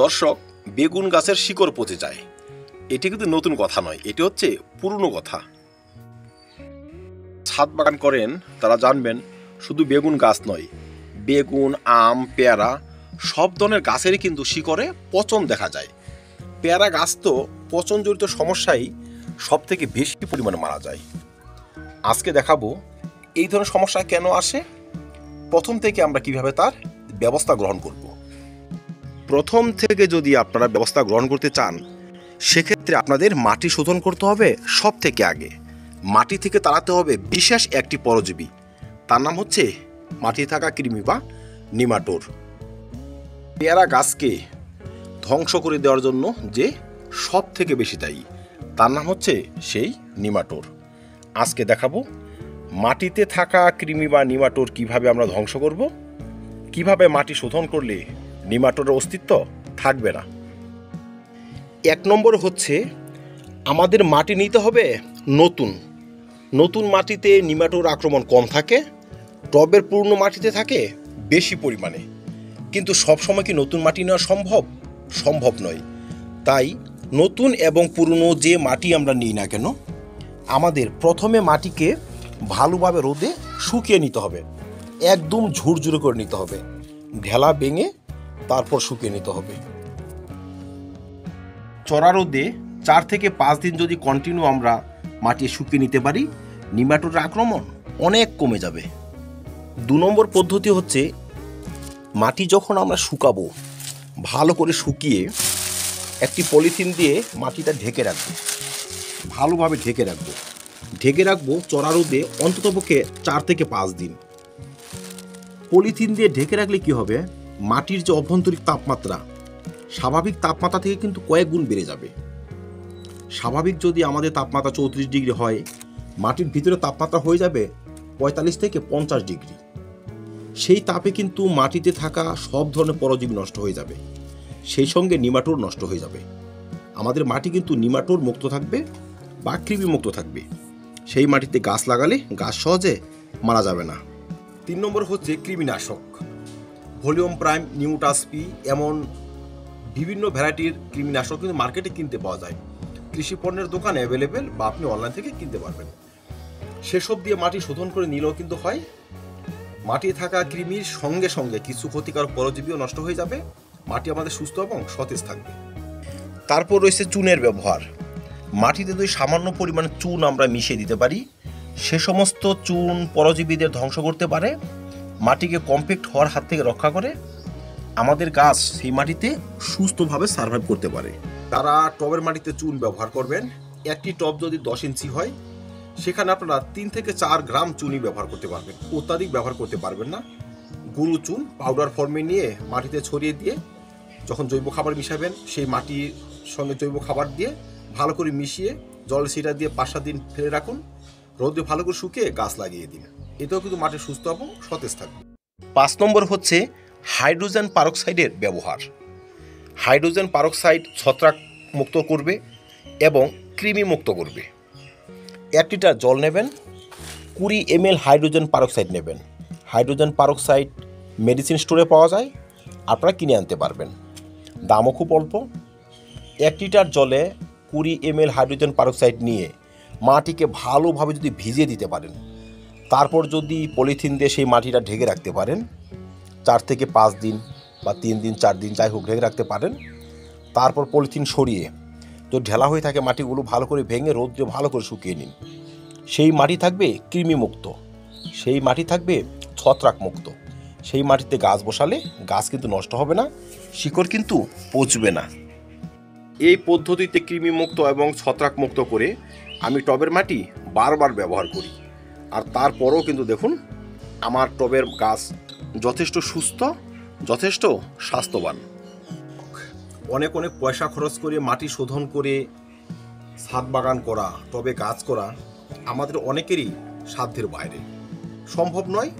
দর্শক, বেগুন গাছের শিকড় পচে যায়। এটি কিন্তু নতুন কথা নয়, এটি হচ্ছে পুরনো কথা। ছাদ বাগান করেন তারা জানবেন, শুধু বেগুন গাছ নয়, বেগুন, আম, পেয়ারা সব ধরনের গাছেরই কিন্তু শিকড়ে পচন দেখা যায়। পেয়ারা গাছ তো পচনজনিত সমস্যায় সব থেকে বেশি পরিমাণে মারা যায়। আজকে দেখাবো এই ধরনের সমস্যা কেন আসে, প্রথম থেকে আমরা কিভাবে তার ব্যবস্থা গ্রহণ করব। প্রথম থেকে যদি আপনারা ব্যবস্থা গ্রহণ করতে চান, সেক্ষেত্রে আপনাদের মাটি শোধন করতে হবে। সব থেকে আগে মাটি থেকে তাড়াতে হবে বিশেষ একটি পরজীবী, তার নাম হচ্ছে মাটিতে থাকা কৃমি বা নিমাটোর। পেয়ারা গাছকে ধ্বংস করে দেওয়ার জন্য যে সব থেকে বেশি দায়ী, তার নাম হচ্ছে সেই নিমাটোর। আজকে দেখাবো মাটিতে থাকা কৃমি বা নিমাটোর কিভাবে আমরা ধ্বংস করব, কিভাবে মাটি শোধন করলে নিমাটোরের অস্তিত্ব থাকবে না। এক নম্বর হচ্ছে আমাদের মাটি নিতে হবে নতুন মাটিতে নিমাটোর আক্রমণ কম থাকে, টবের পুরনো মাটিতে থাকে বেশি পরিমাণে। কিন্তু সবসময় কি নতুন মাটি নেওয়া সম্ভব নয়। তাই নতুন এবং পুরনো যে মাটি আমরা নিই না কেন, আমাদের প্রথমে মাটিকে ভালোভাবে রোদে শুকিয়ে নিতে হবে, একদম ঝুরঝুরে করে নিতে হবে, ঢেলা ভেঙে তারপর শুকিয়ে নিতে হবে। চড়া রোদে 4 থেকে 5 দিন যদি কন্টিনিউ আমরা মাটি শুকিয়ে নিতে পারি, নিমাটোরের আক্রমণ অনেক কমে যাবে। 2 নম্বর পদ্ধতি হচ্ছে মাটি যখন আমরা শুকাবো, ভালো করে শুকিয়ে একটি পলিথিন দিয়ে মাটিটা ঢেকে রাখবো, ভালোভাবে ঢেকে রাখবো চড়া রোদে অন্ততপক্ষে 4 থেকে 5 দিন। পলিথিন দিয়ে ঢেকে রাখলে কি হবে, মাটির যে অভ্যন্তরীণ তাপমাত্রা স্বাভাবিক তাপমাত্রা থেকে কিন্তু কয়েক গুণ বেড়ে যাবে। স্বাভাবিক যদি আমাদের তাপমাত্রা 34 ডিগ্রি হয়, মাটির ভিতরে তাপমাত্রা হয়ে যাবে 45 থেকে 50 ডিগ্রি। সেই তাপে কিন্তু মাটিতে থাকা সব ধরনের পরজীবী নষ্ট হয়ে যাবে, সেই সঙ্গে নিমাটোর নষ্ট হয়ে যাবে। আমাদের মাটি কিন্তু নিমাটোর মুক্ত থাকবে বা কৃমি মুক্ত থাকবে। সেই মাটিতে গাছ লাগালে গাছ সহজে মারা যাবে না। 3 নম্বর হচ্ছে কৃমিনাশক। ভলিউম প্রাইম, নিউটাসপি, এমন বিভিন্ন ভ্যারাইটির কৃমিনাশক কিন্তু মার্কেটে কিনতে পাওয়া যায়। কৃষি পণ্যের দোকানে অ্যাভেলেবেল বা আপনি অনলাইন থেকে কিনতে পারবেন। সেসব দিয়ে মাটি শোধন করে নিলেও কিন্তু হয়, মাটি থাকা কৃমির সঙ্গে সঙ্গে কিছু ক্ষতিকারক পরজীবীও নষ্ট হয়ে যাবে, মাটি আমাদের সুস্থ এবং সতেজ থাকবে। তারপর রয়েছে চুনের ব্যবহার। মাটিতে যদি সামান্য পরিমাণে চুন আমরা মিশিয়ে দিতে পারি, সে সমস্ত চুন পরজীবীদের ধ্বংস করতে পারে, মাটিকে কম্প্যাক্ট হওয়ার হাত থেকে রক্ষা করে, আমাদের গাছ সেই মাটিতে সুস্থভাবে সার্ভাইভ করতে পারে। তারা টবের মাটিতে চুন ব্যবহার করবেন। একটি টব যদি 10 ইঞ্চি হয়, সেখানে আপনারা 3 থেকে 4 গ্রাম চুনই ব্যবহার করতে পারবেন, অত্যাধিক ব্যবহার করতে পারবেন না। গুঁড়ো চুন পাউডার ফর্মে নিয়ে মাটিতে ছড়িয়ে দিয়ে যখন জৈব খাবার মিশাবেন, সেই মাটির সঙ্গে জৈব খাবার দিয়ে ভালো করে মিশিয়ে জল ছিটা দিয়ে 5-7 দিন ফেলে রাখুন, রোদে ভালো করে শুকিয়ে গাছ লাগিয়ে দিন। এতেও কিন্তু মাটি সুস্থ এবং সতেজ থাকবে। 5 নম্বর হচ্ছে হাইড্রোজেন পারক্সাইডের ব্যবহার। হাইড্রোজেন পারক্সাইড ছত্রাক মুক্ত করবে এবং কৃমি মুক্ত করবে। 1 লিটার জল নেবেন, 20 ml হাইড্রোজেন পারক্সাইড নেবেন। হাইড্রোজেন পারক্সাইড মেডিসিন স্টোরে পাওয়া যায়, আপনারা কিনে আনতে পারবেন, দামও খুব অল্প। 1 লিটার জলে 20 ml হাইড্রোজেন পারক্সাইড নিয়ে মাটিকে ভালোভাবে যদি ভিজিয়ে দিতে পারেন, তারপর যদি পলিথিন দিয়ে সেই মাটিটা ঢেকে রাখতে পারেন 4 থেকে 5 দিন বা 3 দিন 4 দিন যাই হোক ঢেকে রাখতে পারেন, তারপর পলিথিন সরিয়ে তো ঢেলা হয়ে থাকে মাটিগুলো ভালো করে ভেঙে রোদ্রে ভালো করে শুকিয়ে নিন। সেই মাটি থাকবে কৃমিমুক্ত, সেই মাটি থাকবে ছত্রাক মুক্ত। সেই মাটিতে গাছ বসালে গাছ কিন্তু নষ্ট হবে না, শিকড় কিন্তু পচবে না। এই পদ্ধতিতে কৃমিমুক্ত এবং ছত্রাক মুক্ত করে আমি টবের মাটি বারবার ব্যবহার করি, আর তারপরও কিন্তু দেখুন আমার টবের গাছ যথেষ্ট সুস্থ, যথেষ্ট স্বাস্থ্যবান। অনেক পয়সা খরচ করে মাটি শোধন করে ছাদ বাগান করা, টবে গাছ করা আমাদের অনেকেরই সাধ্যের বাইরে। সম্ভব নয়,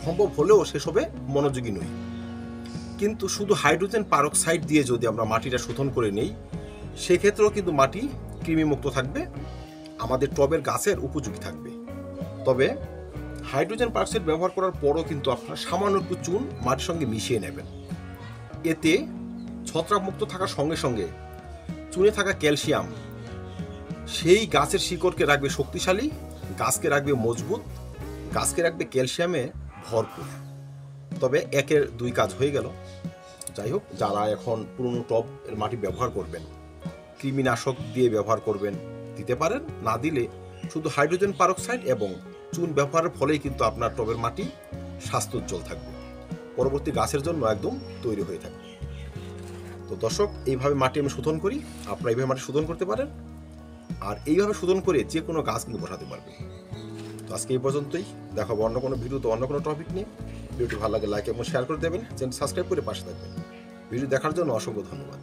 সম্ভব হলেও সেসবে মনোযোগী নই। কিন্তু শুধু হাইড্রোজেন পারক্সাইড দিয়ে যদি আমরা মাটিটা শোধন করে নেই, সেক্ষেত্রেও কিন্তু মাটি কৃমিমুক্ত থাকবে, আমাদের টবের গাছের উপযোগী থাকবে। তবে হাইড্রোজেন পারক্সাইড ব্যবহার করার পরও কিন্তু আপনারা সামান্য একটু চুন মাটির সঙ্গে মিশিয়ে নেবেন। এতে ছত্রাকমুক্ত থাকার সঙ্গে সঙ্গে চুনে থাকা ক্যালসিয়াম সেই গাছের শিকড়কে রাখবে শক্তিশালী, গাছকে রাখবে মজবুত, গাছকে রাখবে ক্যালসিয়ামে ভরপুর। তবে একের দুই কাজ হয়ে গেল। যাই হোক, যারা এখন পুরনো টব এর মাটি ব্যবহার করবেন, কৃমিনাশক দিয়ে ব্যবহার করবেন, দিতে পারেন। না দিলে শুধু হাইড্রোজেন পারক্সাইড এবং চুন ব্যবহারের ফলেই কিন্তু আপনার টবের মাটি স্বাস্থ্যোজ্জ্বল থাকবে, পরবর্তী গাছের জন্য একদম তৈরি হয়ে থাকবে। তো দর্শক, এইভাবে মাটি আমি শোধন করি, আপনারা এইভাবে মাটি শোধন করতে পারেন, আর এইভাবে শোধন করে যে কোনো গাছ কিন্তু বসাতে পারবে। তো আজকে এই পর্যন্তই, দেখাবো অন্য কোনো ভিডিও, তো অন্য কোনো টপিক নিয়ে। ভিডিওটি ভালো লাগে লাইক এবং শেয়ার করে দেবেন, চ্যানেল সাবস্ক্রাইব করে পাশে থাকবেন। ভিডিও দেখার জন্য অসংখ্য ধন্যবাদ।